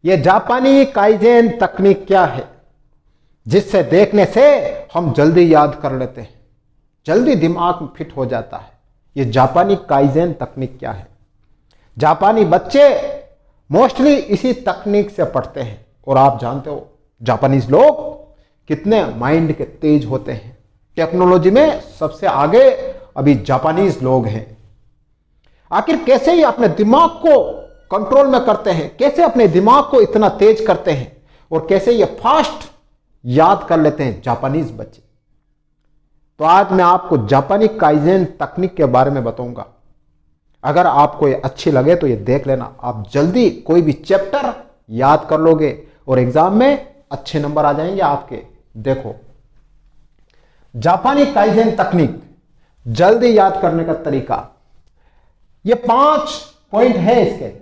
ये जापानी काइजेन तकनीक क्या है जिससे देखने से हम जल्दी याद कर लेते हैं, जल्दी दिमाग में फिट हो जाता है। ये जापानी काइजेन तकनीक क्या है? जापानी बच्चे मोस्टली इसी तकनीक से पढ़ते हैं और आप जानते हो जापानीज लोग कितने माइंड के तेज होते हैं। टेक्नोलॉजी में सबसे आगे अभी जापानीज लोग हैं। आखिर कैसे ये अपने दिमाग को कंट्रोल में करते हैं, कैसे अपने दिमाग को इतना तेज करते हैं और कैसे ये फास्ट याद कर लेते हैं जापानीज बच्चे। तो आज मैं आपको जापानी काइजेन तकनीक के बारे में बताऊंगा। अगर आपको ये अच्छी लगे तो ये देख लेना, आप जल्दी कोई भी चैप्टर याद कर लोगे और एग्जाम में अच्छे नंबर आ जाएंगे आपके। देखो, जापानी काइजेन तकनीक जल्दी याद करने का तरीका, ये 5 पॉइंट है इसके।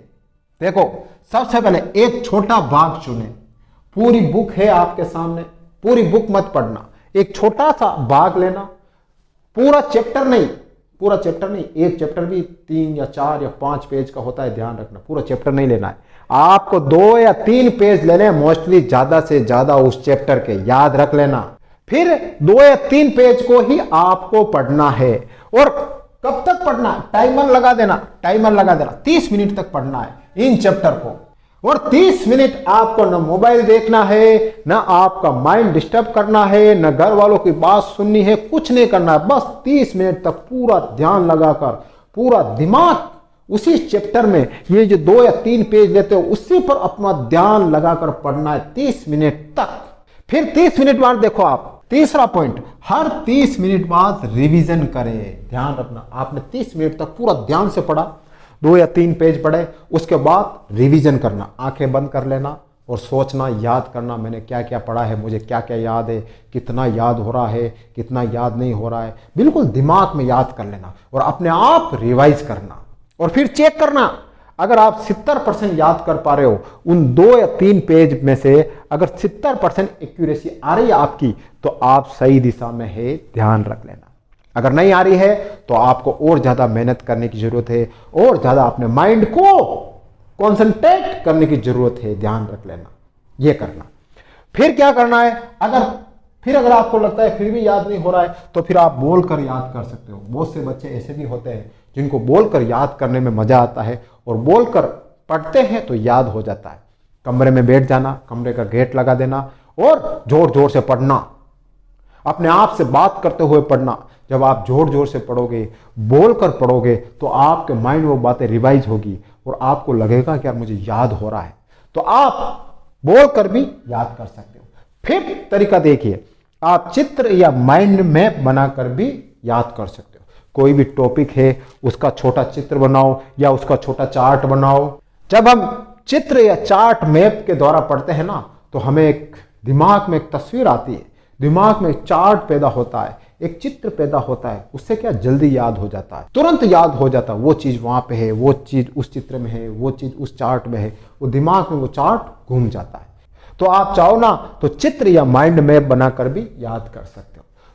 देखो, सबसे पहले एक छोटा भाग चुने। पूरी बुक है आपके सामने, पूरी बुक मत पढ़ना, एक छोटा सा भाग लेना। पूरा चैप्टर नहीं, एक चैप्टर भी 3 या 4 या 5 पेज का होता है, ध्यान रखना। पूरा चैप्टर नहीं लेना है आपको, 2 या 3 पेज लेने हैं मोस्टली, ज्यादा से ज्यादा उस चैप्टर के, याद रख लेना। फिर 2 या 3 पेज को ही आपको पढ़ना है। और कब तक पढ़ना है? टाइमर लगा देना 30 मिनट तक पढ़ना है इन चैप्टर को। और 30 मिनट आपको न मोबाइल देखना है, न आपका माइंड डिस्टर्ब करना है, न घर वालों की बात सुननी है, कुछ नहीं करना है। बस 30 मिनट तक पूरा ध्यान लगाकर, पूरा दिमाग उसी चैप्टर में, ये जो 2 या 3 पेज लेते हो उसी पर अपना ध्यान लगाकर पढ़ना है 30 मिनट तक। फिर 30 मिनट बाद देखो आप, तीसरा पॉइंट, हर 30 मिनट बाद रिवीजन करें। ध्यान रखना, आपने 30 मिनट तक पूरा ध्यान से पढ़ा, 2 या 3 पेज पढ़े, उसके बाद रिवीजन करना। आंखें बंद कर लेना और सोचना, याद करना, मैंने क्या क्या पढ़ा है, मुझे क्या क्या याद है, कितना याद हो रहा है, कितना याद नहीं हो रहा है, बिल्कुल दिमाग में याद कर लेना और अपने आप रिवाइज करना। और फिर चेक करना, अगर आप 70% याद कर पा रहे हो उन 2 या 3 पेज में से, अगर 70% एक्यूरेसी आ रही है आपकी, तो आप सही दिशा में है, ध्यान रख लेना। अगर नहीं आ रही है तो आपको और ज्यादा मेहनत करने की जरूरत है, और ज्यादा अपने माइंड को कंसंट्रेट करने की जरूरत है, ध्यान रख लेना। यह करना। फिर क्या करना है, अगर आपको लगता है फिर भी याद नहीं हो रहा है तो फिर आप बोलकर याद कर सकते हो। बहुत से बच्चे ऐसे भी होते हैं जिनको बोलकर याद करने में मजा आता है और बोलकर पढ़ते हैं तो याद हो जाता है। कमरे में बैठ जाना, कमरे का गेट लगा देना और जोर जोर से पढ़ना, अपने आप से बात करते हुए पढ़ना। जब आप जोर जोर से पढ़ोगे, बोलकर पढ़ोगे, तो आपके माइंड वो बातें रिवाइज होगी और आपको लगेगा कि यार मुझे याद हो रहा है, तो आप बोलकर भी याद कर सकते हो। फिर तरीका देखिए, आप चित्र या माइंड मैप बनाकर भी याद कर सकते हो। कोई भी टॉपिक है उसका छोटा चित्र बनाओ या उसका छोटा चार्ट बनाओ। जब हम चित्र या चार्ट मैप के द्वारा पढ़ते हैं ना, तो हमें एक दिमाग में एक तस्वीर आती है, दिमाग में एक चार्ट पैदा होता है, एक चित्र पैदा होता है। उससे क्या जल्दी याद हो जाता है, तुरंत याद हो जाता है। वो चीज वहां पे है, वो चीज उस चित्र में है, वो चीज उस चार्ट में है, वो दिमाग में वो चार्ट घूम जाता है। तो आप चाहो ना तो चित्र या माइंड मैप बनाकर भी याद कर सकते हैं।